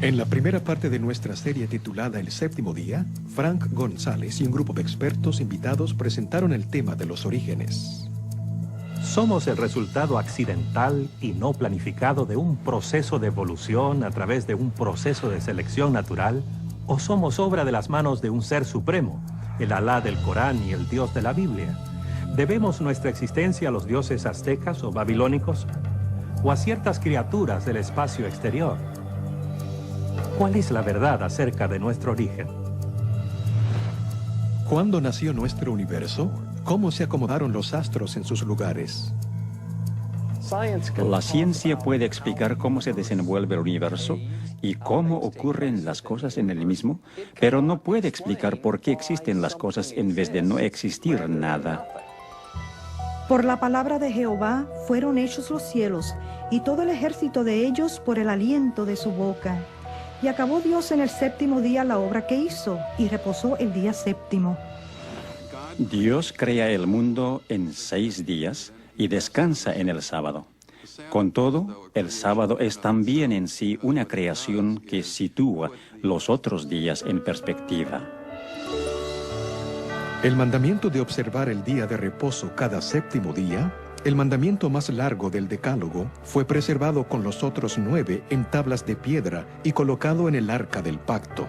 En la primera parte de nuestra serie titulada El Séptimo Día, Frank González y un grupo de expertos invitados presentaron el tema de los orígenes. Somos el resultado accidental y no planificado de un proceso de evolución a través de un proceso de selección natural, o somos obra de las manos de un ser supremo, el Alá del Corán y el Dios de la Biblia. ¿Debemos nuestra existencia a los dioses aztecas o babilónicos? ¿O a ciertas criaturas del espacio exterior? ¿Cuál es la verdad acerca de nuestro origen? ¿Cuándo nació nuestro universo? ¿Cómo se acomodaron los astros en sus lugares? La ciencia puede explicar cómo se desenvuelve el universo y cómo ocurren las cosas en el mismo, pero no puede explicar por qué existen las cosas en vez de no existir nada. Por la palabra de Jehová fueron hechos los cielos, y todo el ejército de ellos por el aliento de su boca. Y acabó Dios en el séptimo día la obra que hizo, y reposó el día séptimo. Dios crea el mundo en 6 días y descansa en el sábado. Con todo, el sábado es también en sí una creación que sitúa los otros días en perspectiva. El mandamiento de observar el día de reposo cada séptimo día, el mandamiento más largo del Decálogo, fue preservado con los otros 9 en tablas de piedra y colocado en el arca del pacto.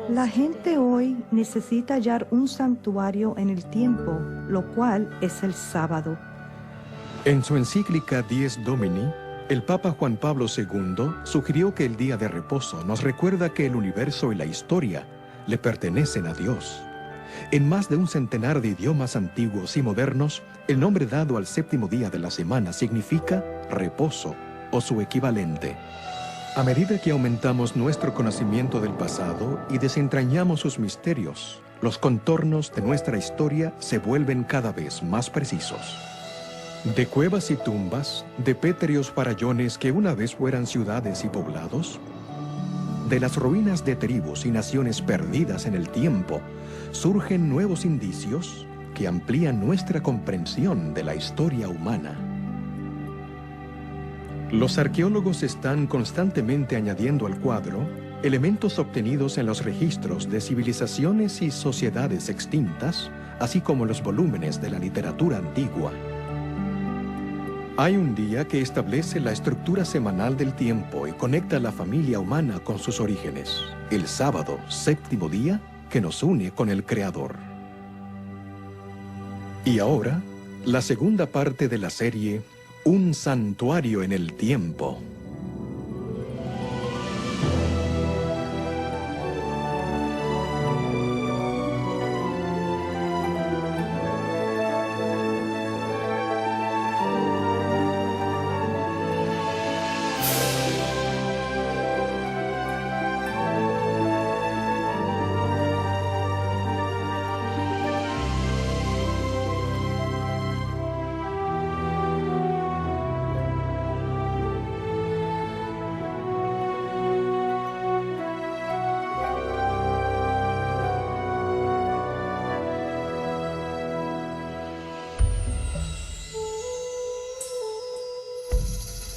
La gente hoy necesita hallar un santuario en el tiempo, lo cual es el sábado. En su encíclica Dies Domini, el Papa Juan Pablo II sugirió que el día de reposo nos recuerda que el universo y la historia le pertenecen a Dios. En más de un centenar de idiomas antiguos y modernos, el nombre dado al séptimo día de la semana significa reposo o su equivalente. A medida que aumentamos nuestro conocimiento del pasado y desentrañamos sus misterios, los contornos de nuestra historia se vuelven cada vez más precisos. De cuevas y tumbas, de pétreos farallones que una vez fueran ciudades y poblados, de las ruinas de tribus y naciones perdidas en el tiempo, surgen nuevos indicios que amplían nuestra comprensión de la historia humana. Los arqueólogos están constantemente añadiendo al cuadro elementos obtenidos en los registros de civilizaciones y sociedades extintas, así como los volúmenes de la literatura antigua. Hay un día que establece la estructura semanal del tiempo y conecta a la familia humana con sus orígenes, el sábado, séptimo día, que nos une con el Creador. Y ahora, la segunda parte de la serie, Un santuario en el tiempo.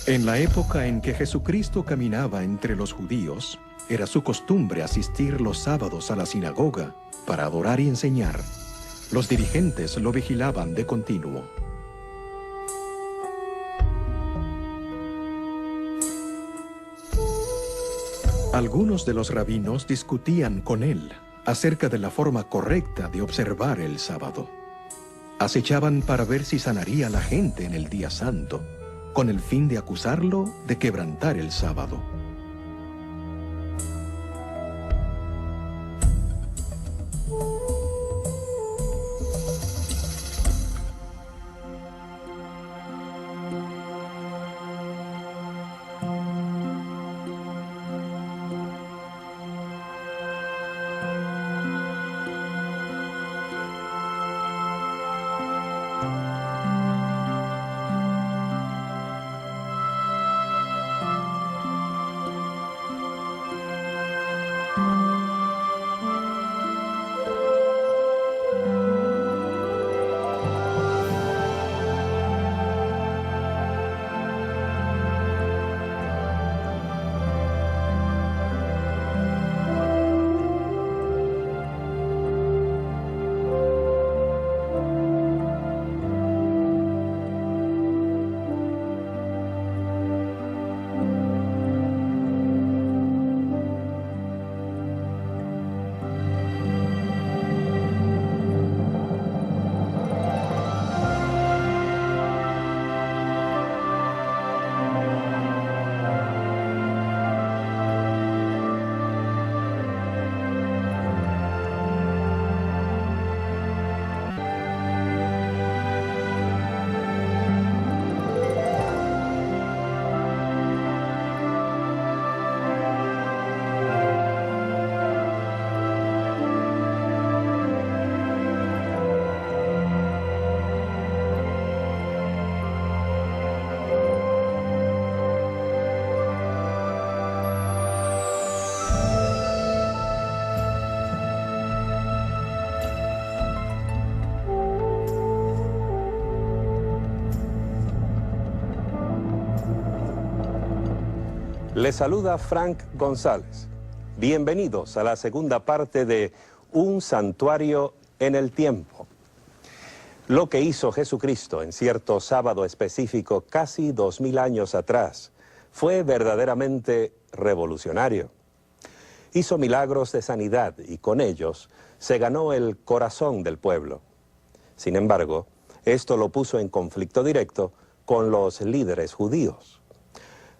En la época en que Jesucristo caminaba entre los judíos, era su costumbre asistir los sábados a la sinagoga para adorar y enseñar. Los dirigentes lo vigilaban de continuo. Algunos de los rabinos discutían con él acerca de la forma correcta de observar el sábado. Acechaban para ver si sanaría a la gente en el día santo, con el fin de acusarlo de quebrantar el sábado. Les saluda Frank González. Bienvenidos a la segunda parte de Un santuario en el tiempo. Lo que hizo Jesucristo en cierto sábado específico casi 2000 años atrás fue verdaderamente revolucionario. Hizo milagros de sanidad y con ellos se ganó el corazón del pueblo. Sin embargo, esto lo puso en conflicto directo con los líderes judíos.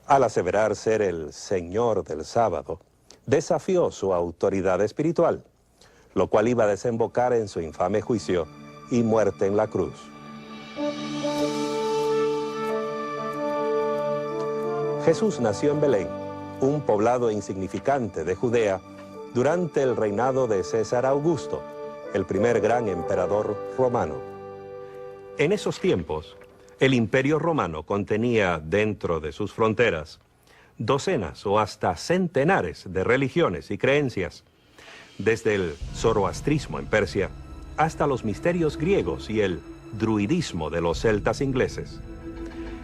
Al aseverar ser el Señor del sábado, desafió su autoridad espiritual, lo cual iba a desembocar en su infame juicio y muerte en la cruz. Jesús nació en Belén, un poblado insignificante de Judea, durante el reinado de César Augusto, el primer gran emperador romano. En esos tiempos, el Imperio Romano contenía dentro de sus fronteras docenas o hasta centenares de religiones y creencias, desde el zoroastrismo en Persia hasta los misterios griegos y el druidismo de los celtas ingleses.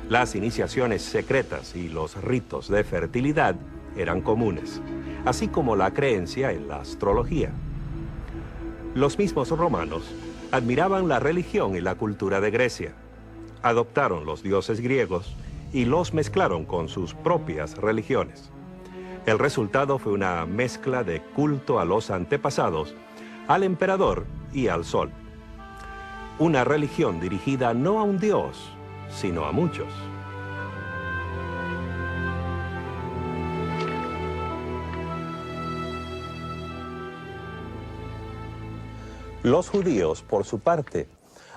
Las iniciaciones secretas y los ritos de fertilidad eran comunes, así como la creencia en la astrología. Los mismos romanos admiraban la religión y la cultura de Grecia. Adoptaron los dioses griegos y los mezclaron con sus propias religiones. El resultado fue una mezcla de culto a los antepasados, al emperador y al sol. Una religión dirigida no a un dios, sino a muchos. Los judíos, por su parte,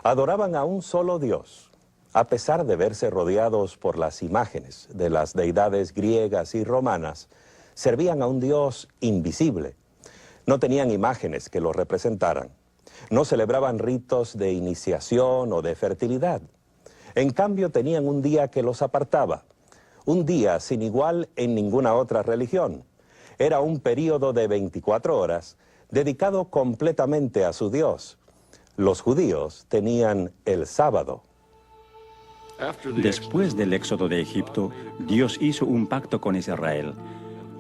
adoraban a un solo Dios, a pesar de verse rodeados por las imágenes de las deidades griegas y romanas. Servían a un Dios invisible. No tenían imágenes que lo representaran. No celebraban ritos de iniciación o de fertilidad. En cambio, tenían un día que los apartaba. Un día sin igual en ninguna otra religión. Era un período de 24 horas dedicado completamente a su Dios. Los judíos tenían el sábado. Después del éxodo de Egipto, Dios hizo un pacto con Israel.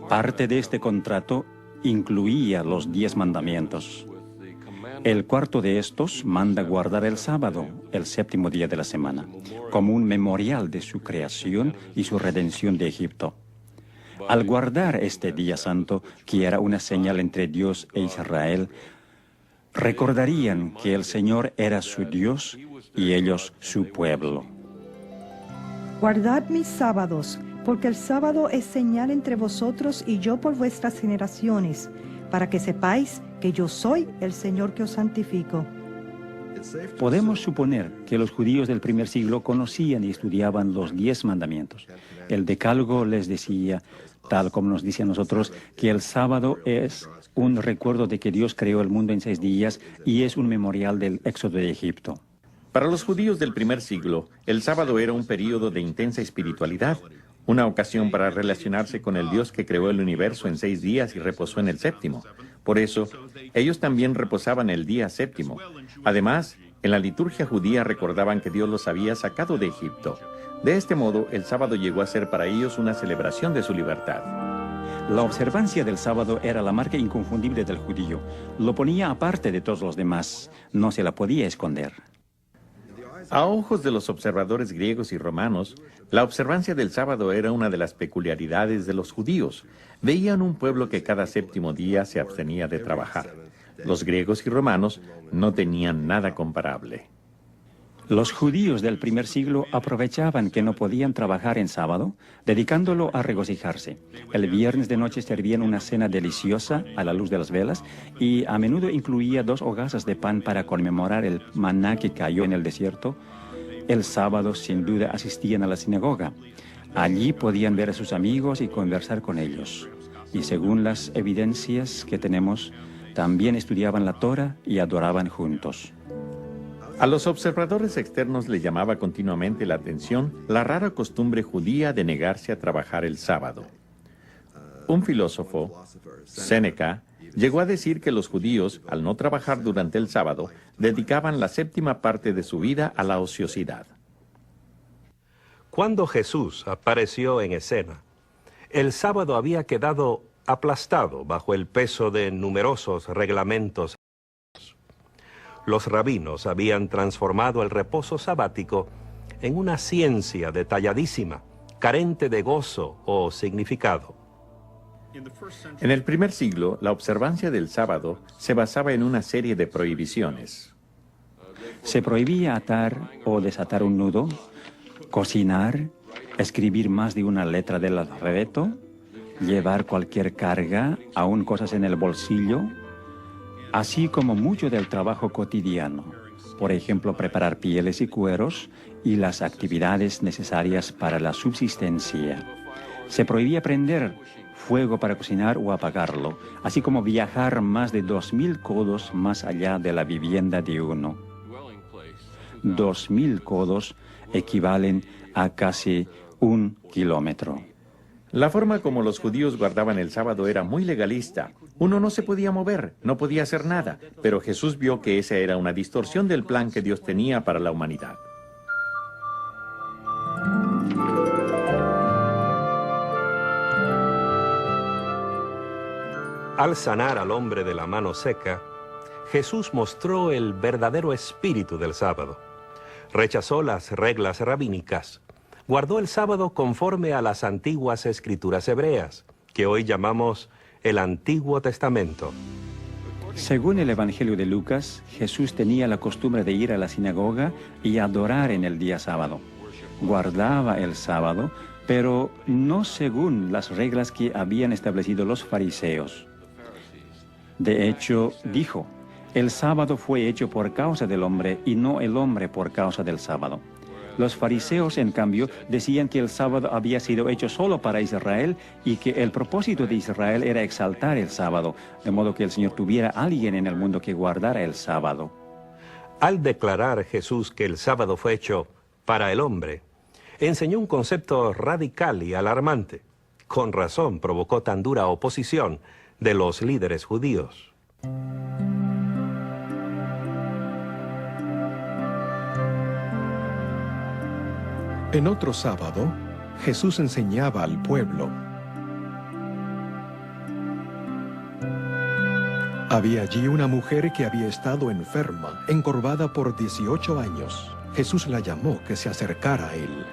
Parte de este contrato incluía los 10 mandamientos. El cuarto de estos manda guardar el sábado, el séptimo día de la semana, como un memorial de su creación y su redención de Egipto. Al guardar este día santo, que era una señal entre Dios e Israel, recordarían que el Señor era su Dios y ellos su pueblo. Guardad mis sábados, porque el sábado es señal entre vosotros y yo por vuestras generaciones, para que sepáis que yo soy el Señor que os santifico. Podemos suponer que los judíos del primer siglo conocían y estudiaban los 10 mandamientos. El Decálogo les decía, tal como nos dice a nosotros, que el sábado es un recuerdo de que Dios creó el mundo en 6 días y es un memorial del éxodo de Egipto. Para los judíos del primer siglo, el sábado era un período de intensa espiritualidad, una ocasión para relacionarse con el Dios que creó el universo en 6 días y reposó en el séptimo. Por eso, ellos también reposaban el día séptimo. Además, en la liturgia judía recordaban que Dios los había sacado de Egipto. De este modo, el sábado llegó a ser para ellos una celebración de su libertad. La observancia del sábado era la marca inconfundible del judío. Lo ponía aparte de todos los demás. No se la podía esconder. A ojos de los observadores griegos y romanos, la observancia del sábado era una de las peculiaridades de los judíos. Veían un pueblo que cada séptimo día se abstenía de trabajar. Los griegos y romanos no tenían nada comparable. Los judíos del primer siglo aprovechaban que no podían trabajar en sábado, dedicándolo a regocijarse. El viernes de noche servían una cena deliciosa a la luz de las velas y a menudo incluía 2 hogazas de pan para conmemorar el maná que cayó en el desierto. El sábado, sin duda, asistían a la sinagoga. Allí podían ver a sus amigos y conversar con ellos. Y según las evidencias que tenemos, también estudiaban la Torah y adoraban juntos. A los observadores externos les llamaba continuamente la atención la rara costumbre judía de negarse a trabajar el sábado. Un filósofo, Séneca, llegó a decir que los judíos, al no trabajar durante el sábado, dedicaban la 7ª parte de su vida a la ociosidad. Cuando Jesús apareció en escena, El sábado había quedado aplastado bajo el peso de numerosos reglamentos. Los rabinos habían transformado el reposo sabático en una ciencia detalladísima, carente de gozo o significado. En el primer siglo, la observancia del sábado se basaba en una serie de prohibiciones. Se prohibía atar o desatar un nudo, cocinar, escribir más de una letra del alfabeto, llevar cualquier carga, aun cosas en el bolsillo, así como mucho del trabajo cotidiano, por ejemplo, preparar pieles y cueros y las actividades necesarias para la subsistencia. Se prohibía prender fuego para cocinar o apagarlo, así como viajar más de 2000 codos más allá de la vivienda de uno. 2000 codos equivalen a casi 1 kilómetro. La forma como los judíos guardaban el sábado era muy legalista. Uno no se podía mover, no podía hacer nada, pero Jesús vio que esa era una distorsión del plan que Dios tenía para la humanidad. Al sanar al hombre de la mano seca, Jesús mostró el verdadero espíritu del sábado. Rechazó las reglas rabínicas. Guardó el sábado conforme a las antiguas escrituras hebreas, que hoy llamamos el Antiguo Testamento. Según el Evangelio de Lucas, Jesús tenía la costumbre de ir a la sinagoga y adorar en el día sábado. Guardaba el sábado, pero no según las reglas que habían establecido los fariseos. De hecho, dijo, el sábado fue hecho por causa del hombre y no el hombre por causa del sábado. Los fariseos, en cambio, decían que el sábado había sido hecho solo para Israel y que el propósito de Israel era exaltar el sábado, de modo que el Señor tuviera a alguien en el mundo que guardara el sábado. Al declarar Jesús que el sábado fue hecho para el hombre, enseñó un concepto radical y alarmante. Con razón provocó tan dura oposición de los líderes judíos. En otro sábado, Jesús enseñaba al pueblo. Había allí una mujer que había estado enferma, encorvada por 18 años. Jesús la llamó que se acercara a él.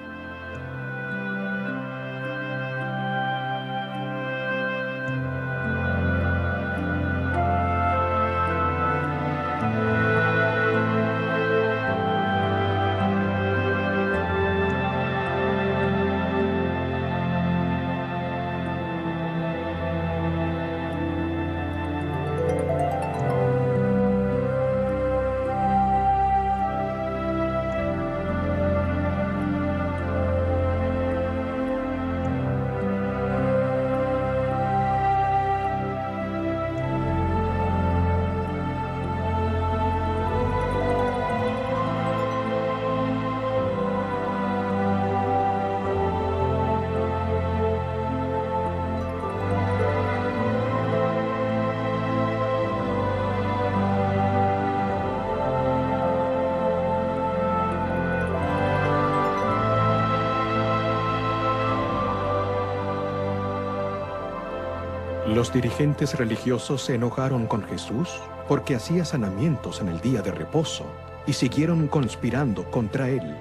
Los dirigentes religiosos se enojaron con Jesús porque hacía sanamientos en el día de reposo y siguieron conspirando contra él.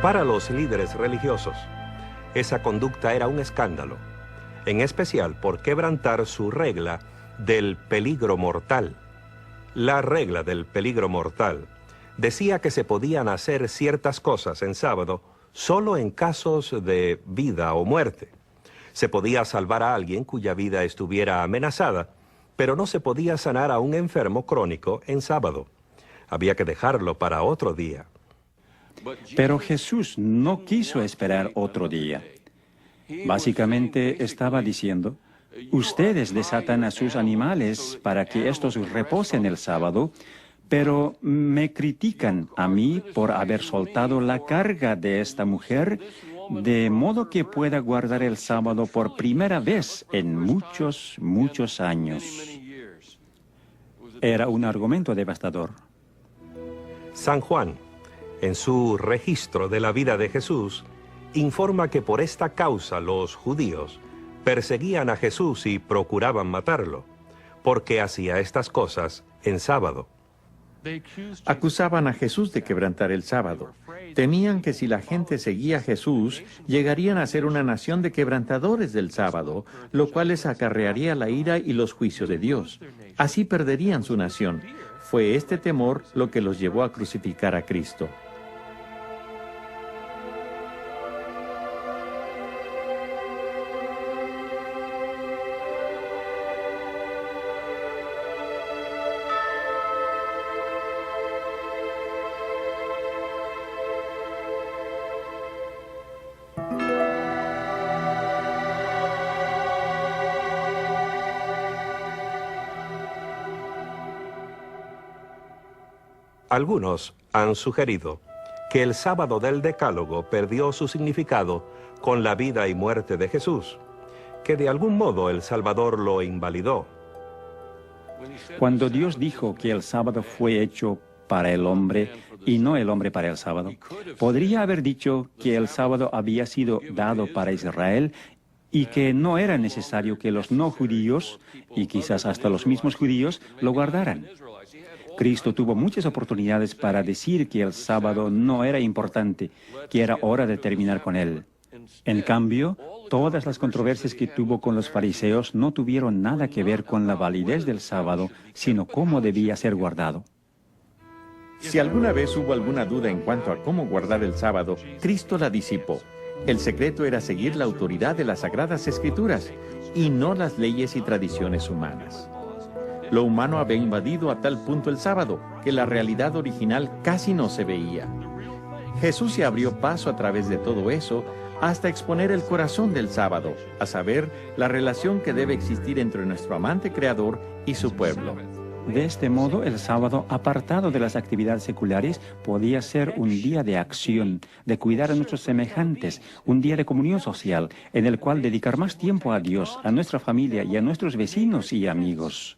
Para los líderes religiosos, esa conducta era un escándalo, en especial por quebrantar su regla del peligro mortal. La regla del peligro mortal decía que se podían hacer ciertas cosas en sábado solo en casos de vida o muerte. Se podía salvar a alguien cuya vida estuviera amenazada, pero no se podía sanar a un enfermo crónico en sábado. Había que dejarlo para otro día. Pero Jesús no quiso esperar otro día. Básicamente estaba diciendo, ustedes desatan a sus animales para que estos reposen el sábado, pero me critican a mí por haber soltado la carga de esta mujer, de modo que pueda guardar el sábado por primera vez en muchos, muchos años. Era un argumento devastador. San Juan, en su registro de la vida de Jesús, informa que por esta causa los judíos perseguían a Jesús y procuraban matarlo, porque hacía estas cosas en sábado. Acusaban a Jesús de quebrantar el sábado. Temían que si la gente seguía a Jesús, llegarían a ser una nación de quebrantadores del sábado, lo cual les acarrearía la ira y los juicios de Dios. Así perderían su nación. Fue este temor lo que los llevó a crucificar a Cristo. Algunos han sugerido que el sábado del Decálogo perdió su significado con la vida y muerte de Jesús, que de algún modo el Salvador lo invalidó. Cuando Dios dijo que el sábado fue hecho para el hombre y no el hombre para el sábado, podría haber dicho que el sábado había sido dado para Israel y que no era necesario que los no judíos, y quizás hasta los mismos judíos, lo guardaran. Cristo tuvo muchas oportunidades para decir que el sábado no era importante, que era hora de terminar con él. En cambio, todas las controversias que tuvo con los fariseos no tuvieron nada que ver con la validez del sábado, sino cómo debía ser guardado. Si alguna vez hubo alguna duda en cuanto a cómo guardar el sábado, Cristo la disipó. El secreto era seguir la autoridad de las Sagradas Escrituras y no las leyes y tradiciones humanas. Lo humano había invadido a tal punto el sábado que la realidad original casi no se veía. Jesús se abrió paso a través de todo eso hasta exponer el corazón del sábado, a saber, la relación que debe existir entre nuestro amante Creador y su pueblo. De este modo, el sábado, apartado de las actividades seculares, podía ser un día de acción, de cuidar a nuestros semejantes, un día de comunión social, en el cual dedicar más tiempo a Dios, a nuestra familia y a nuestros vecinos y amigos.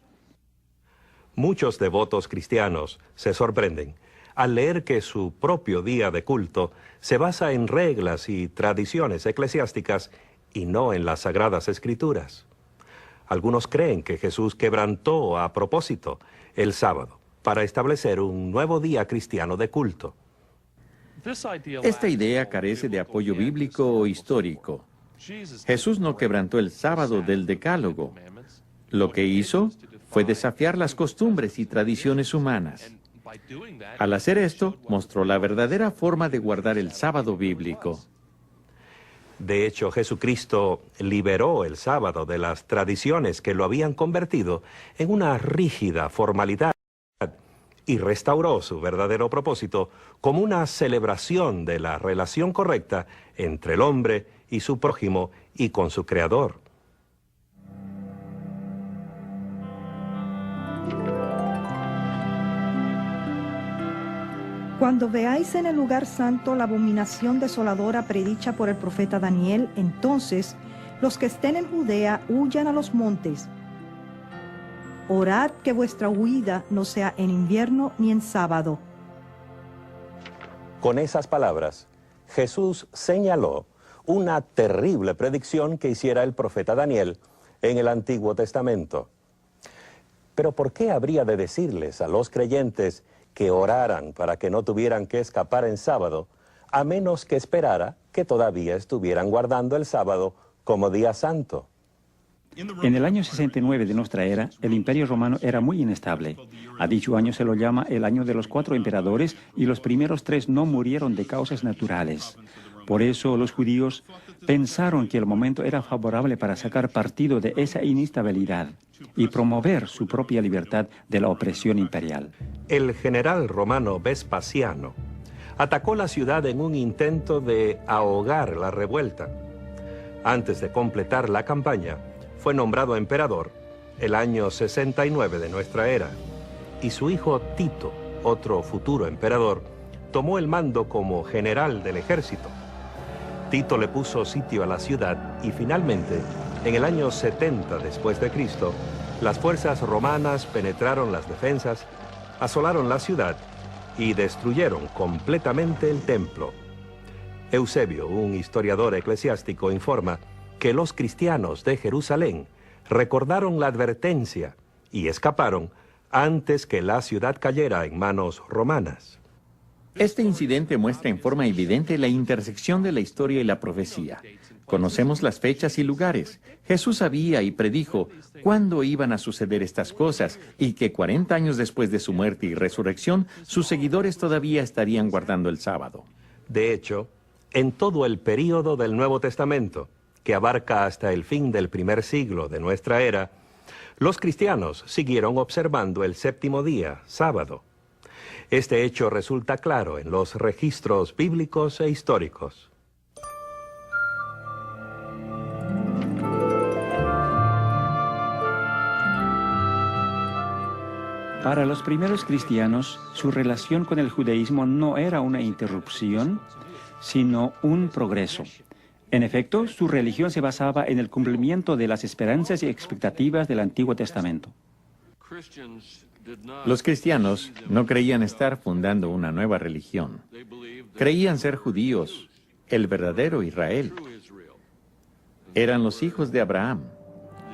Muchos devotos cristianos se sorprenden al leer que su propio día de culto se basa en reglas y tradiciones eclesiásticas y no en las Sagradas Escrituras. Algunos creen que Jesús quebrantó a propósito el sábado para establecer un nuevo día cristiano de culto. Esta idea carece de apoyo bíblico o histórico. Jesús no quebrantó el sábado del Decálogo. Lo que hizo fue desafiar las costumbres y tradiciones humanas. Al hacer esto, mostró la verdadera forma de guardar el sábado bíblico. De hecho, Jesucristo liberó el sábado de las tradiciones que lo habían convertido en una rígida formalidad y restauró su verdadero propósito como una celebración de la relación correcta entre el hombre y su prójimo y con su Creador. Cuando veáis en el lugar santo la abominación desoladora predicha por el profeta Daniel, entonces los que estén en Judea huyan a los montes. Orad que vuestra huida no sea en invierno ni en sábado. Con esas palabras, Jesús señaló una terrible predicción que hiciera el profeta Daniel en el Antiguo Testamento. Pero ¿por qué habría de decirles a los creyentes que oraran para que no tuvieran que escapar en sábado, a menos que esperara que todavía estuvieran guardando el sábado como día santo? En el año 69 de nuestra era, el Imperio Romano era muy inestable. A dicho año se lo llama el año de los 4 emperadores y los primeros 3 no murieron de causas naturales. Por eso los judíos pensaron que el momento era favorable para sacar partido de esa inestabilidad y promover su propia libertad de la opresión imperial. El general romano Vespasiano atacó la ciudad en un intento de ahogar la revuelta. Antes de completar la campaña, fue nombrado emperador el año 69 de nuestra era, y su hijo Tito, otro futuro emperador, tomó el mando como general del ejército. Tito le puso sitio a la ciudad y finalmente, en el año 70 después de Cristo, las fuerzas romanas penetraron las defensas, asolaron la ciudad y destruyeron completamente el templo. Eusebio, un historiador eclesiástico, informa que los cristianos de Jerusalén recordaron la advertencia y escaparon antes que la ciudad cayera en manos romanas. Este incidente muestra en forma evidente la intersección de la historia y la profecía. Conocemos las fechas y lugares. Jesús sabía y predijo cuándo iban a suceder estas cosas y que 40 años después de su muerte y resurrección, sus seguidores todavía estarían guardando el sábado. De hecho, en todo el período del Nuevo Testamento, que abarca hasta el fin del primer siglo de nuestra era, los cristianos siguieron observando el séptimo día, sábado. Este hecho resulta claro en los registros bíblicos e históricos. Para los primeros cristianos, su relación con el judaísmo no era una interrupción, sino un progreso. En efecto, su religión se basaba en el cumplimiento de las esperanzas y expectativas del Antiguo Testamento. Los cristianos no creían estar fundando una nueva religión. Creían ser judíos, el verdadero Israel. Eran los hijos de Abraham.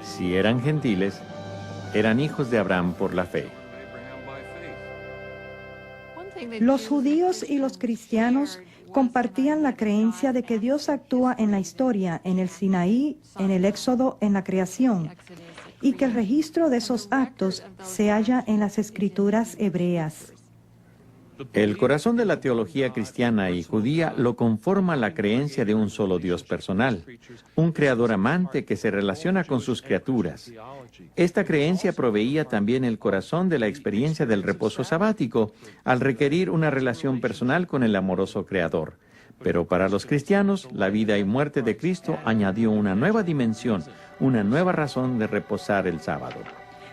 Si eran gentiles, eran hijos de Abraham por la fe. Los judíos y los cristianos compartían la creencia de que Dios actúa en la historia, en el Sinaí, en el Éxodo, en la creación, y que el registro de esos actos se halla en las escrituras hebreas. El corazón de la teología cristiana y judía lo conforma la creencia de un solo Dios personal, un creador amante que se relaciona con sus criaturas. Esta creencia proveía también el corazón de la experiencia del reposo sabático, al requerir una relación personal con el amoroso creador. Pero para los cristianos, la vida y muerte de Cristo añadió una nueva dimensión, una nueva razón de reposar el sábado.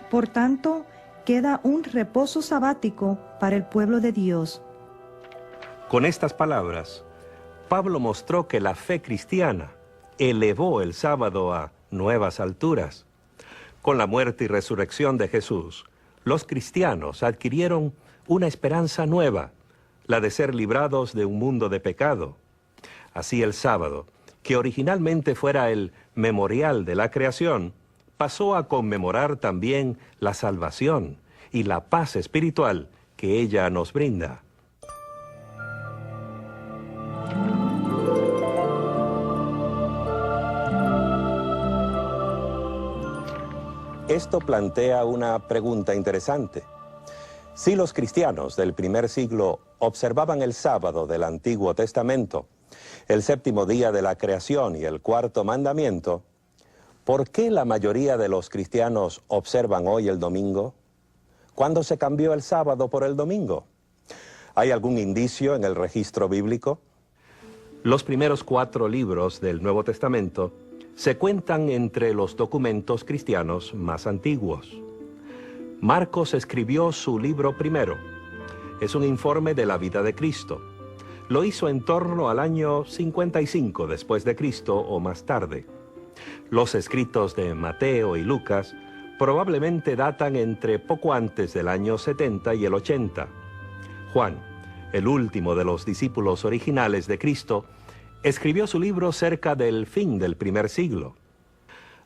Por tanto, queda un reposo sabático para el pueblo de Dios. Con estas palabras, Pablo mostró que la fe cristiana elevó el sábado a nuevas alturas. Con la muerte y resurrección de Jesús, los cristianos adquirieron una esperanza nueva, la de ser librados de un mundo de pecado. Así el sábado, que originalmente fuera el memorial de la creación, pasó a conmemorar también la salvación y la paz espiritual que ella nos brinda. Esto plantea una pregunta interesante. Si los cristianos del primer siglo observaban el sábado del Antiguo Testamento, el séptimo día de la creación y el cuarto mandamiento, ¿por qué la mayoría de los cristianos observan hoy el domingo? ¿Cuándo se cambió el sábado por el domingo? ¿Hay algún indicio en el registro bíblico? Los primeros 4 libros del Nuevo Testamento se cuentan entre los documentos cristianos más antiguos. Marcos escribió su libro primero. Es un informe de la vida de Cristo. Lo hizo en torno al año 55 después de Cristo o más tarde. Los escritos de Mateo y Lucas probablemente datan entre poco antes del año 70 y el 80. Juan, el último de los discípulos originales de Cristo, escribió su libro cerca del fin del primer siglo.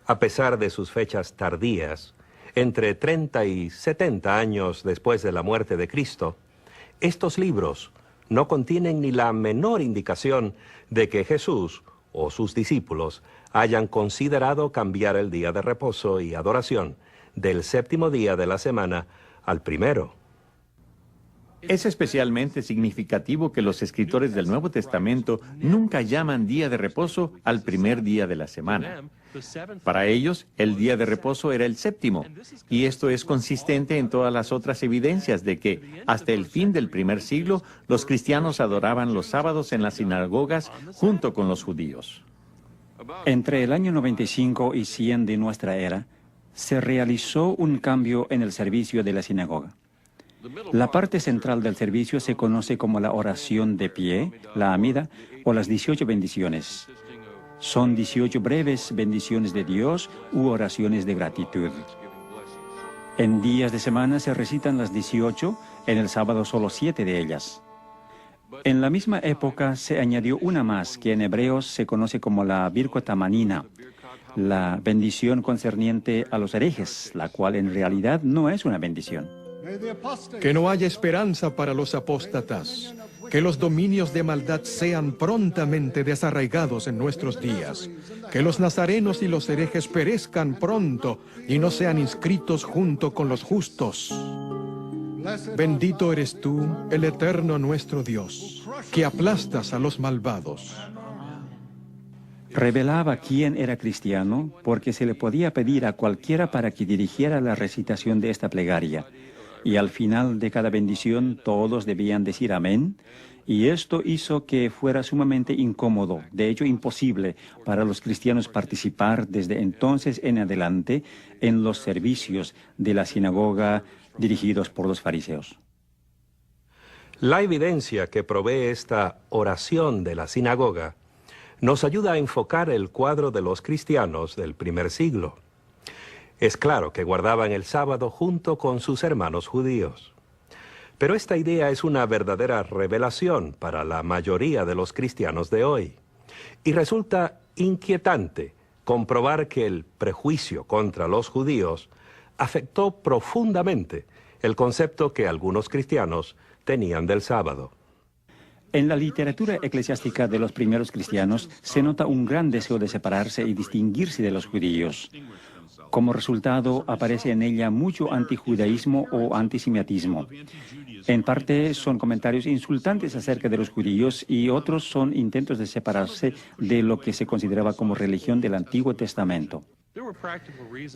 A pesar de sus fechas tardías, entre 30 y 70 años después de la muerte de Cristo, estos libros no contienen ni la menor indicación de que Jesús o sus discípulos hayan considerado cambiar el día de reposo y adoración del séptimo día de la semana al primero. Es especialmente significativo que los escritores del Nuevo Testamento nunca llaman día de reposo al primer día de la semana. Para ellos, el día de reposo era el séptimo, y esto es consistente en todas las otras evidencias de que, hasta el fin del primer siglo, los cristianos adoraban los sábados en las sinagogas junto con los judíos. Entre el año 95 y 100 de nuestra era, se realizó un cambio en el servicio de la sinagoga. La parte central del servicio se conoce como la oración de pie, la amida, o las 18 bendiciones. Son 18 breves bendiciones de Dios u oraciones de gratitud. En días de semana se recitan las 18, en el sábado solo 7 de ellas. En la misma época se añadió una más, que en hebreos se conoce como la Birkot Hamanina, la bendición concerniente a los herejes, la cual en realidad no es una bendición. Que no haya esperanza para los apóstatas, que los dominios de maldad sean prontamente desarraigados en nuestros días, que los nazarenos y los herejes perezcan pronto y no sean inscritos junto con los justos. Bendito eres tú, el eterno nuestro Dios, que aplastas a los malvados. Revelaba quién era cristiano porque se le podía pedir a cualquiera para que dirigiera la recitación de esta plegaria. Y al final de cada bendición todos debían decir amén, y esto hizo que fuera sumamente incómodo, de hecho imposible, para los cristianos participar desde entonces en adelante en los servicios de la sinagoga dirigidos por los fariseos. La evidencia que provee esta oración de la sinagoga nos ayuda a enfocar el cuadro de los cristianos del primer siglo. Es claro que guardaban el sábado junto con sus hermanos judíos. Pero esta idea es una verdadera revelación para la mayoría de los cristianos de hoy. Y resulta inquietante comprobar que el prejuicio contra los judíos afectó profundamente el concepto que algunos cristianos tenían del sábado. En la literatura eclesiástica de los primeros cristianos se nota un gran deseo de separarse y distinguirse de los judíos. Como resultado, aparece en ella mucho antijudaísmo o antisemitismo. En parte son comentarios insultantes acerca de los judíos y otros son intentos de separarse de lo que se consideraba como religión del Antiguo Testamento.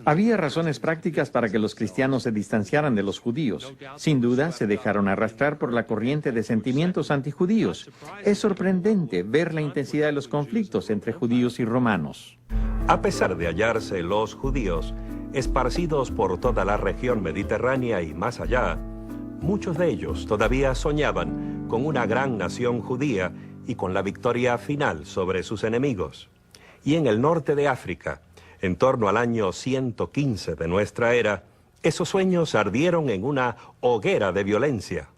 Había razones prácticas para que los cristianos se distanciaran de los judíos. Sin duda, se dejaron arrastrar por la corriente de sentimientos antijudíos. Es sorprendente ver la intensidad de los conflictos entre judíos y romanos. A pesar de hallarse los judíos esparcidos por toda la región mediterránea y más allá, muchos de ellos todavía soñaban con una gran nación judía y con la victoria final sobre sus enemigos. Y en el norte de África, en torno al año 115 de nuestra era, esos sueños ardieron en una hoguera de violencia.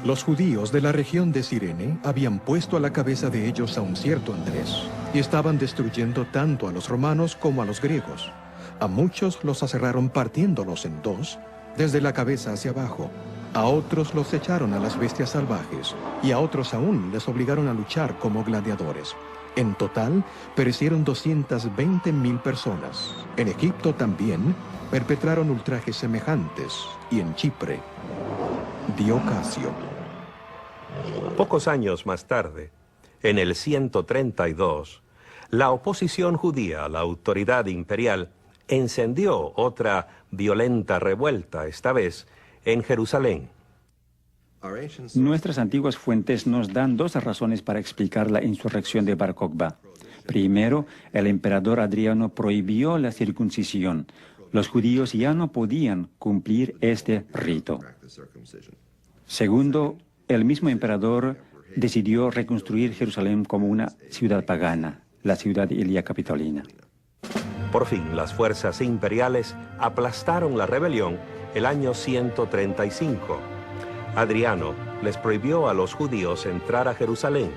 Los judíos de la región de Cirene habían puesto a la cabeza de ellos a un cierto Andrés, y estaban destruyendo tanto a los romanos como a los griegos. A muchos los aserraron partiéndolos en dos, desde la cabeza hacia abajo. A otros los echaron a las bestias salvajes, y a otros aún les obligaron a luchar como gladiadores. En total, perecieron 220.000 personas. En Egipto también perpetraron ultrajes semejantes, y en Chipre, Diocasio. Pocos años más tarde, en el 132, la oposición judía a la autoridad imperial encendió otra violenta revuelta, esta vez en Jerusalén. Nuestras antiguas fuentes nos dan dos razones para explicar la insurrección de Bar Kokhba. Primero, el emperador Adriano prohibió la circuncisión. Los judíos ya no podían cumplir este rito. Segundo, el mismo emperador decidió reconstruir Jerusalén como una ciudad pagana, la ciudad Ilia Capitolina. Por fin, las fuerzas imperiales aplastaron la rebelión el año 135. Adriano les prohibió a los judíos entrar a Jerusalén,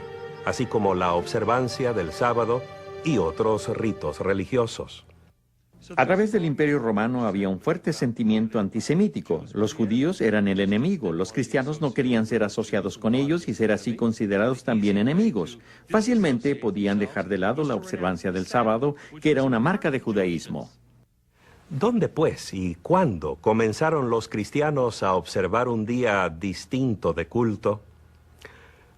así como la observancia del sábado y otros ritos religiosos. A través del Imperio Romano había un fuerte sentimiento antisemítico. Los judíos eran el enemigo, los cristianos no querían ser asociados con ellos y ser así considerados también enemigos. Fácilmente podían dejar de lado la observancia del sábado, que era una marca de judaísmo. ¿Dónde, pues, y cuándo comenzaron los cristianos a observar un día distinto de culto?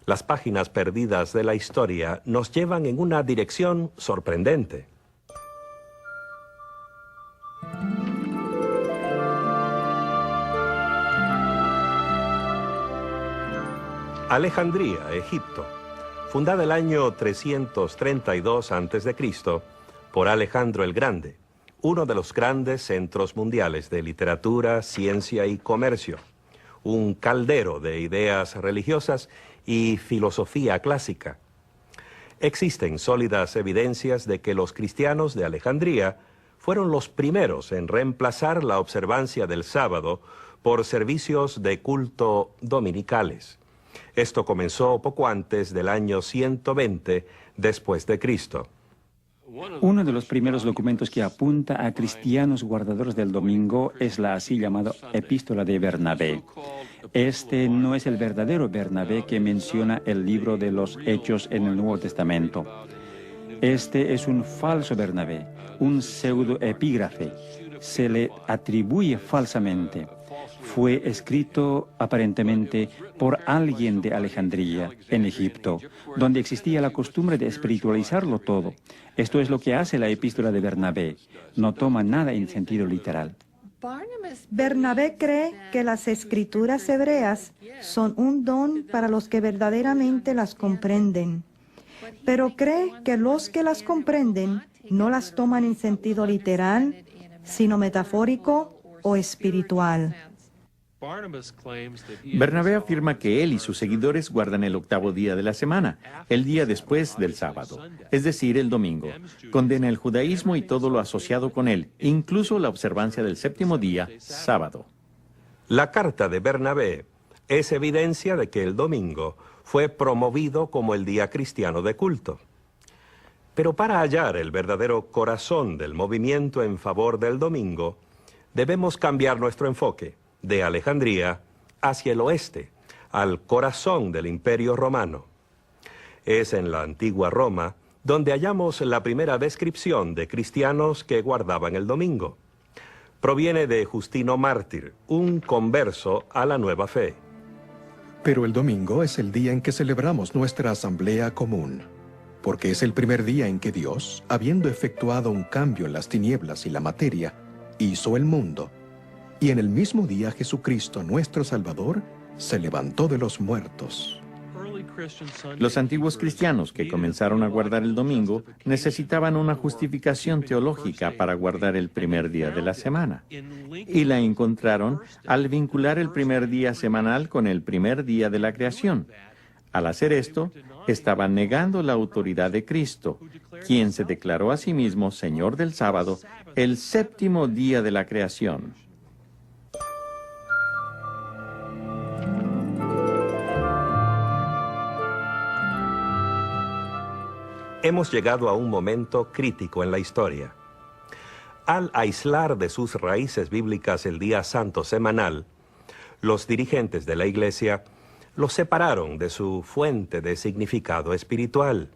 Las páginas perdidas de la historia nos llevan en una dirección sorprendente. Alejandría, Egipto, fundada el año 332 a.C. por Alejandro el Grande, uno de los grandes centros mundiales de literatura, ciencia y comercio, un caldero de ideas religiosas y filosofía clásica. Existen sólidas evidencias de que los cristianos de Alejandría fueron los primeros en reemplazar la observancia del sábado por servicios de culto dominicales. Esto comenzó poco antes del año 120 después de Cristo. Uno de los primeros documentos que apunta a cristianos guardadores del domingo es la así llamada Epístola de Bernabé. Este no es el verdadero Bernabé que menciona el libro de los Hechos en el Nuevo Testamento. Este es un falso Bernabé, un pseudoepígrafe. Se le atribuye falsamente. Fue escrito aparentemente por alguien de Alejandría, en Egipto, donde existía la costumbre de espiritualizarlo todo. Esto es lo que hace la Epístola de Bernabé. No toma nada en sentido literal. Bernabé cree que las escrituras hebreas son un don para los que verdaderamente las comprenden, pero cree que los que las comprenden no las toman en sentido literal, sino metafórico o espiritual. Bernabé afirma que él y sus seguidores guardan el octavo día de la semana, el día después del sábado, es decir, el domingo. Condena el judaísmo y todo lo asociado con él, incluso la observancia del séptimo día, sábado. La carta de Bernabé es evidencia de que el domingo fue promovido como el día cristiano de culto. Pero para hallar el verdadero corazón del movimiento en favor del domingo, debemos cambiar nuestro enfoque de Alejandría hacia el oeste, al corazón del Imperio Romano. Es en la antigua Roma donde hallamos la primera descripción de cristianos que guardaban el domingo. Proviene de Justino Mártir, un converso a la nueva fe. Pero el domingo es el día en que celebramos nuestra asamblea común, porque es el primer día en que Dios, habiendo efectuado un cambio en las tinieblas y la materia, hizo el mundo. Y en el mismo día Jesucristo, nuestro Salvador, se levantó de los muertos. Los antiguos cristianos que comenzaron a guardar el domingo necesitaban una justificación teológica para guardar el primer día de la semana. Y la encontraron al vincular el primer día semanal con el primer día de la creación. Al hacer esto, estaban negando la autoridad de Cristo, quien se declaró a sí mismo Señor del sábado, el séptimo día de la creación. Hemos llegado a un momento crítico en la historia. Al aislar de sus raíces bíblicas el día santo semanal, los dirigentes de la Iglesia lo separaron de su fuente de significado espiritual.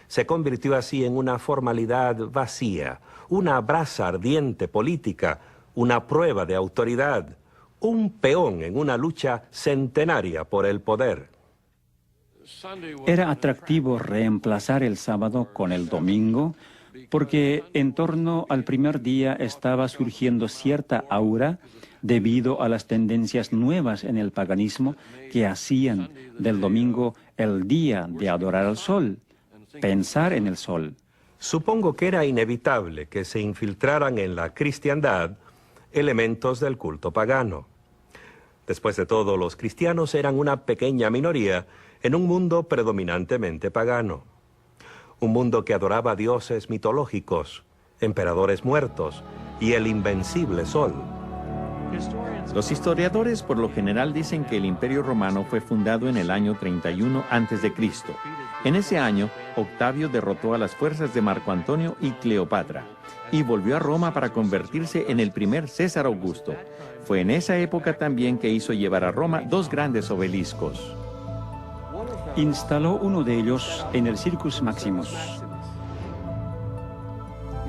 Se convirtió así en una formalidad vacía, una brasa ardiente política, una prueba de autoridad, un peón en una lucha centenaria por el poder. Era atractivo reemplazar el sábado con el domingo, porque en torno al primer día estaba surgiendo cierta aura debido a las tendencias nuevas en el paganismo que hacían del domingo el día de adorar al sol, pensar en el sol. Supongo que era inevitable que se infiltraran en la cristiandad elementos del culto pagano. Después de todo, los cristianos eran una pequeña minoría en un mundo predominantemente pagano. Un mundo que adoraba dioses mitológicos, emperadores muertos y el invencible sol. Los historiadores por lo general dicen que el Imperio Romano fue fundado en el año 31 a.C. En ese año, Octavio derrotó a las fuerzas de Marco Antonio y Cleopatra y volvió a Roma para convertirse en el primer César Augusto. Fue en esa época también que hizo llevar a Roma dos grandes obeliscos. Instaló uno de ellos en el Circus Maximus.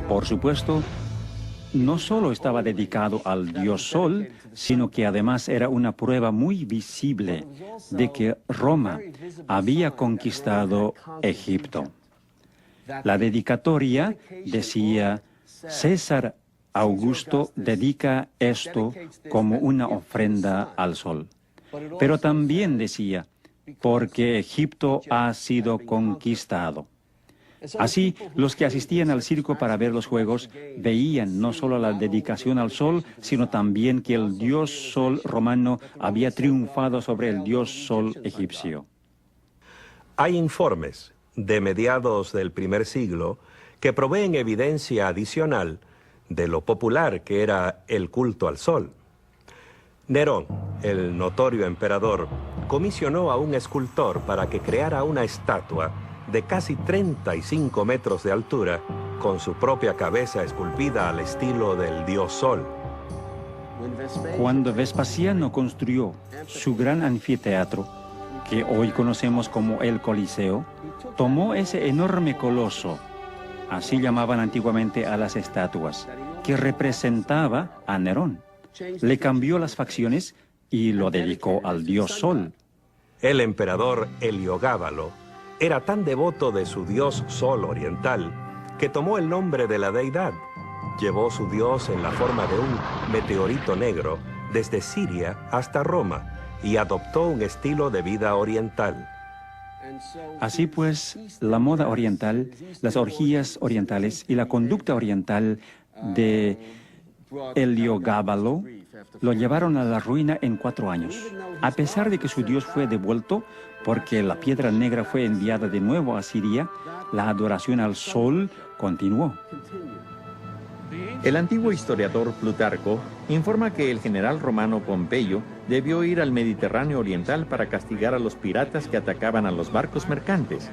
Por supuesto, no solo estaba dedicado al dios Sol, sino que además era una prueba muy visible de que Roma había conquistado Egipto. La dedicatoria decía: César Augusto dedica esto como una ofrenda al sol. Pero también decía: porque Egipto ha sido conquistado. Así, los que asistían al circo para ver los juegos veían no solo la dedicación al sol, sino también que el dios sol romano había triunfado sobre el dios sol egipcio. Hay informes de mediados del primer siglo que proveen evidencia adicional de lo popular que era el culto al sol. Nerón, el notorio emperador, comisionó a un escultor para que creara una estatua de casi 35 metros de altura, con su propia cabeza esculpida al estilo del dios Sol. Cuando Vespasiano construyó su gran anfiteatro, que hoy conocemos como el Coliseo, tomó ese enorme coloso, así llamaban antiguamente a las estatuas, que representaba a Nerón. Le cambió las facciones y lo dedicó al dios Sol. El emperador Heliogábalo era tan devoto de su dios Sol oriental que tomó el nombre de la deidad. Llevó su dios en la forma de un meteorito negro desde Siria hasta Roma y adoptó un estilo de vida oriental. Así pues, la moda oriental, las orgías orientales y la conducta oriental de Heliogábalo lo llevaron a la ruina en 4 años. A pesar de que su dios fue devuelto, porque la piedra negra fue enviada de nuevo a Siria, la adoración al sol continuó. El antiguo historiador Plutarco informa que el general romano Pompeyo debió ir al Mediterráneo oriental para castigar a los piratas que atacaban a los barcos mercantes.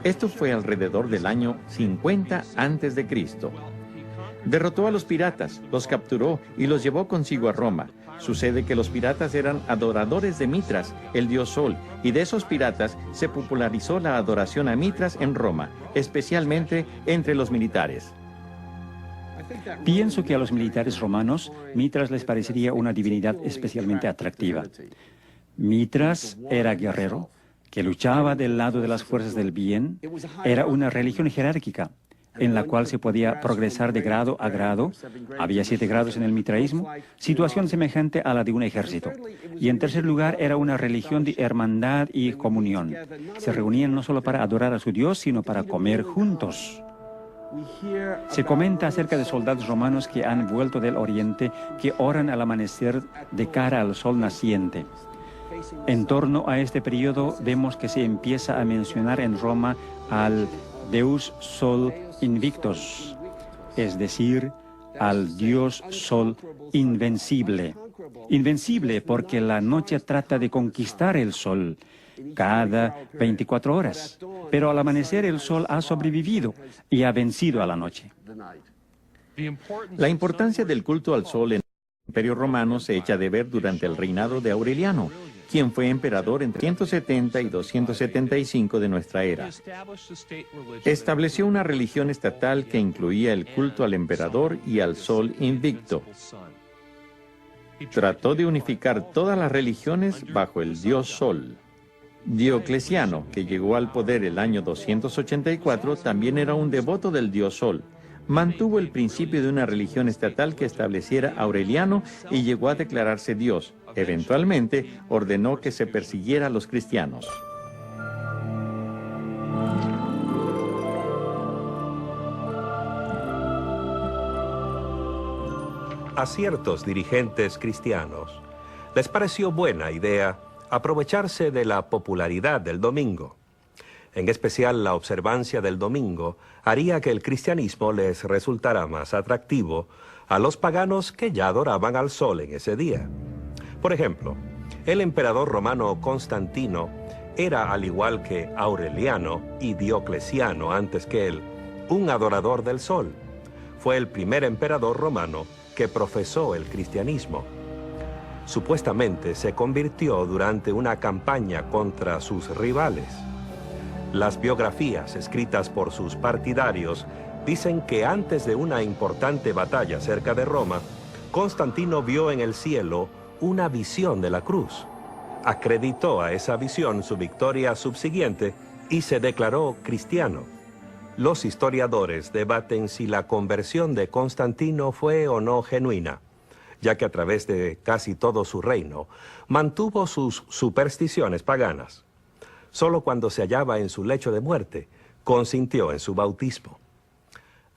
Esto fue alrededor del año 50 a.C. Derrotó a los piratas, los capturó y los llevó consigo a Roma. Sucede que los piratas eran adoradores de Mitras, el dios Sol, y de esos piratas se popularizó la adoración a Mitras en Roma, especialmente entre los militares. Pienso que a los militares romanos, Mitras les parecería una divinidad especialmente atractiva. Mitras era guerrero, que luchaba del lado de las fuerzas del bien. Era una religión jerárquica, en la cual se podía progresar de grado a grado. Había 7 grados en el mitraísmo, situación semejante a la de un ejército. Y en tercer lugar, era una religión de hermandad y comunión. Se reunían no solo para adorar a su Dios, sino para comer juntos. Se comenta acerca de soldados romanos que han vuelto del oriente, que oran al amanecer de cara al sol naciente. En torno a este periodo vemos que se empieza a mencionar en Roma al Deus Sol Invictus, es decir, al dios Sol invencible. Invencible porque la noche trata de conquistar el sol cada 24 horas, pero al amanecer el sol ha sobrevivido y ha vencido a la noche. La importancia del culto al sol en el Imperio Romano se echa de ver durante el reinado de Aureliano, quien fue emperador entre 170 y 275 de nuestra era. Estableció una religión estatal que incluía el culto al emperador y al sol invicto. Trató de unificar todas las religiones bajo el dios Sol. Diocleciano, que llegó al poder el año 284, también era un devoto del dios Sol. Mantuvo el principio de una religión estatal que estableciera Aureliano y llegó a declararse Dios. Eventualmente, ordenó que se persiguiera a los cristianos. A ciertos dirigentes cristianos les pareció buena idea aprovecharse de la popularidad del domingo. En especial, la observancia del domingo haría que el cristianismo les resultara más atractivo a los paganos que ya adoraban al sol en ese día. Por ejemplo, el emperador romano Constantino era, al igual que Aureliano y Diocleciano antes que él, un adorador del sol. Fue el primer emperador romano que profesó el cristianismo. Supuestamente se convirtió durante una campaña contra sus rivales. Las biografías escritas por sus partidarios dicen que antes de una importante batalla cerca de Roma, Constantino vio en el cielo una visión de la cruz. Acreditó a esa visión su victoria subsiguiente y se declaró cristiano. Los historiadores debaten si la conversión de Constantino fue o no genuina, ya que a través de casi todo su reino mantuvo sus supersticiones paganas. Solo cuando se hallaba en su lecho de muerte, consintió en su bautismo.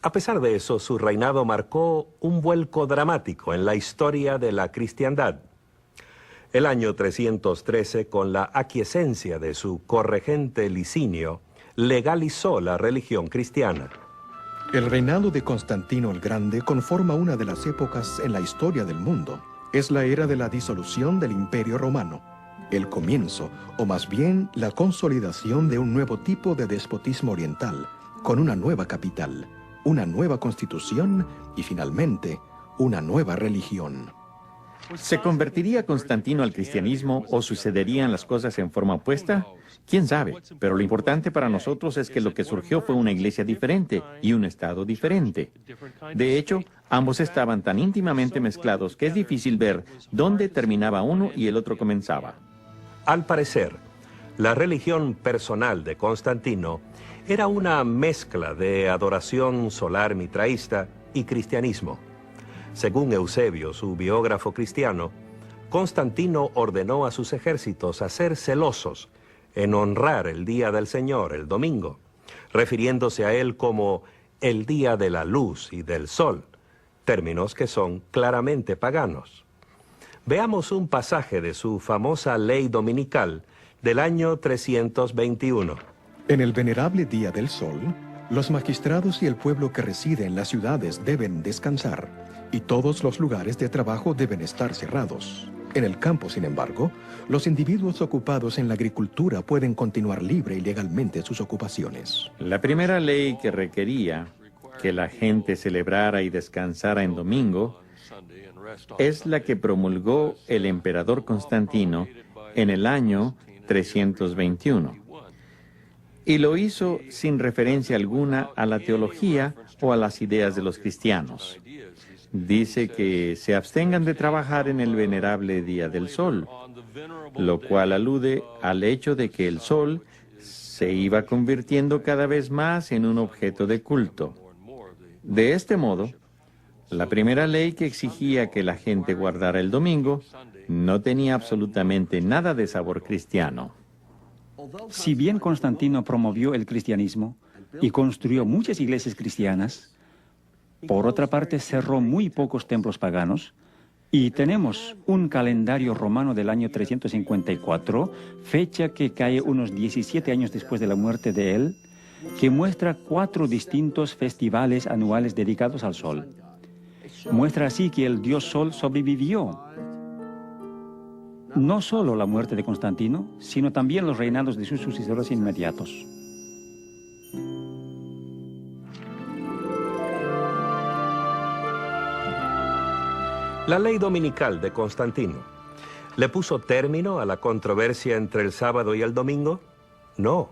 A pesar de eso, su reinado marcó un vuelco dramático en la historia de la cristiandad. El año 313, con la aquiescencia de su corregente Licinio, legalizó la religión cristiana. El reinado de Constantino el Grande conforma una de las épocas en la historia del mundo. Es la era de la disolución del Imperio Romano. el comienzo, o más bien la consolidación de un nuevo tipo de despotismo oriental, con una nueva capital, una nueva constitución y finalmente una nueva religión. ¿Se convertiría Constantino al cristianismo o sucederían las cosas en forma opuesta? ¿Quién sabe? Pero lo importante para nosotros es que lo que surgió fue una iglesia diferente y un estado diferente. De hecho, ambos estaban tan íntimamente mezclados que es difícil ver dónde terminaba uno y el otro comenzaba. Al parecer, la religión personal de Constantino era una mezcla de adoración solar mitraísta y cristianismo. Según Eusebio, su biógrafo cristiano, Constantino ordenó a sus ejércitos a ser celosos en honrar el día del Señor, el domingo, refiriéndose a él como el día de la luz y del sol, términos que son claramente paganos. Veamos un pasaje de su famosa ley dominical del año 321. En el venerable día del sol, los magistrados y el pueblo que reside en las ciudades deben descansar, y todos los lugares de trabajo deben estar cerrados. En el campo, sin embargo, los individuos ocupados en la agricultura pueden continuar libre y legalmente sus ocupaciones. La primera ley que requería que la gente celebrara y descansara en domingo es la que promulgó el emperador Constantino en el año 321. Y lo hizo sin referencia alguna a la teología o a las ideas de los cristianos. Dice que se abstengan de trabajar en el venerable día del sol, lo cual alude al hecho de que el sol se iba convirtiendo cada vez más en un objeto de culto. De este modo, la primera ley que exigía que la gente guardara el domingo no tenía absolutamente nada de sabor cristiano. Si bien Constantino promovió el cristianismo y construyó muchas iglesias cristianas, por otra parte cerró muy pocos templos paganos, y tenemos un calendario romano del año 354, fecha que cae unos 17 años después de la muerte de él, que muestra 4 distintos festivales anuales dedicados al sol. Muestra así que el dios Sol sobrevivió. No solo la muerte de Constantino, sino también los reinados de sus sucesores inmediatos. La ley dominical de Constantino, ¿le puso término a la controversia entre el sábado y el domingo? No.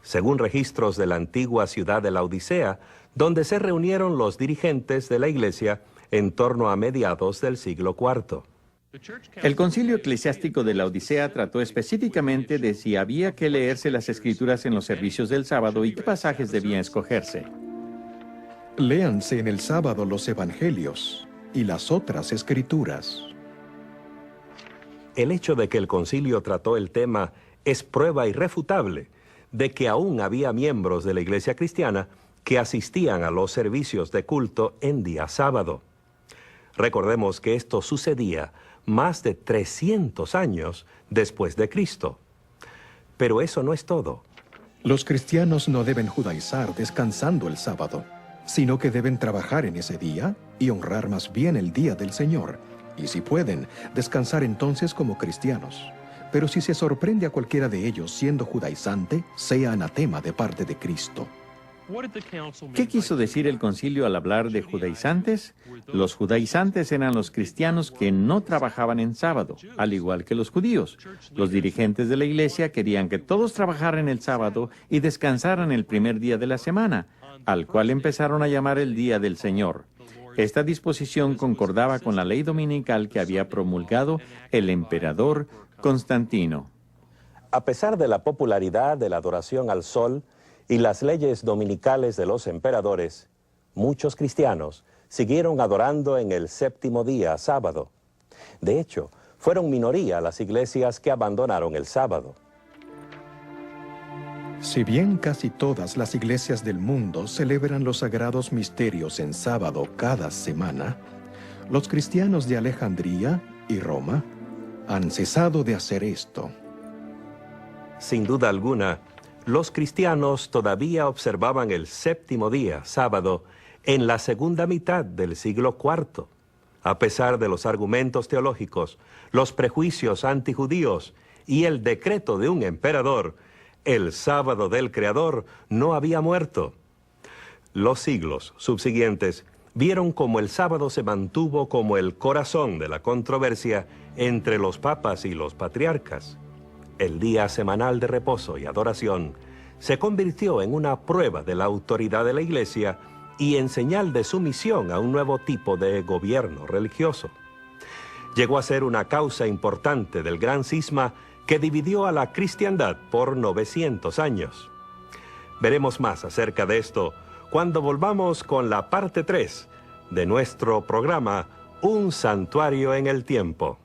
Según registros de la antigua ciudad de la Odisea, donde se reunieron los dirigentes de la iglesia en torno a mediados del siglo IV. El concilio eclesiástico de la Odisea trató específicamente de si había que leerse las escrituras en los servicios del sábado y qué pasajes debían escogerse. Léanse en el sábado los evangelios y las otras escrituras. El hecho de que el concilio trató el tema es prueba irrefutable de que aún había miembros de la iglesia cristiana que asistían a los servicios de culto en día sábado. Recordemos que esto sucedía más de 300 años después de Cristo. Pero eso no es todo. Los cristianos no deben judaizar descansando el sábado, sino que deben trabajar en ese día y honrar más bien el día del Señor, y si pueden, descansar entonces como cristianos. Pero si se sorprende a cualquiera de ellos siendo judaizante, sea anatema de parte de Cristo. ¿Qué quiso decir el concilio al hablar de judaizantes? Los judaizantes eran los cristianos que no trabajaban en sábado, al igual que los judíos. Los dirigentes de la iglesia querían que todos trabajaran el sábado y descansaran el primer día de la semana, al cual empezaron a llamar el Día del Señor. Esta disposición concordaba con la ley dominical que había promulgado el emperador Constantino. A pesar de la popularidad de la adoración al sol y las leyes dominicales de los emperadores, muchos cristianos siguieron adorando en el séptimo día, sábado. De hecho, fueron minoría las iglesias que abandonaron el sábado. Si bien casi todas las iglesias del mundo celebran los sagrados misterios en sábado cada semana, los cristianos de Alejandría y Roma han cesado de hacer esto. Sin duda alguna, los cristianos todavía observaban el séptimo día, sábado, en la segunda mitad del siglo IV. A pesar de los argumentos teológicos, los prejuicios antijudíos y el decreto de un emperador, el sábado del Creador no había muerto. Los siglos subsiguientes vieron cómo el sábado se mantuvo como el corazón de la controversia entre los papas y los patriarcas. El día semanal de reposo y adoración se convirtió en una prueba de la autoridad de la Iglesia y en señal de sumisión a un nuevo tipo de gobierno religioso. Llegó a ser una causa importante del gran cisma que dividió a la cristiandad por 900 años. Veremos más acerca de esto cuando volvamos con la parte 3 de nuestro programa Un Santuario en el Tiempo.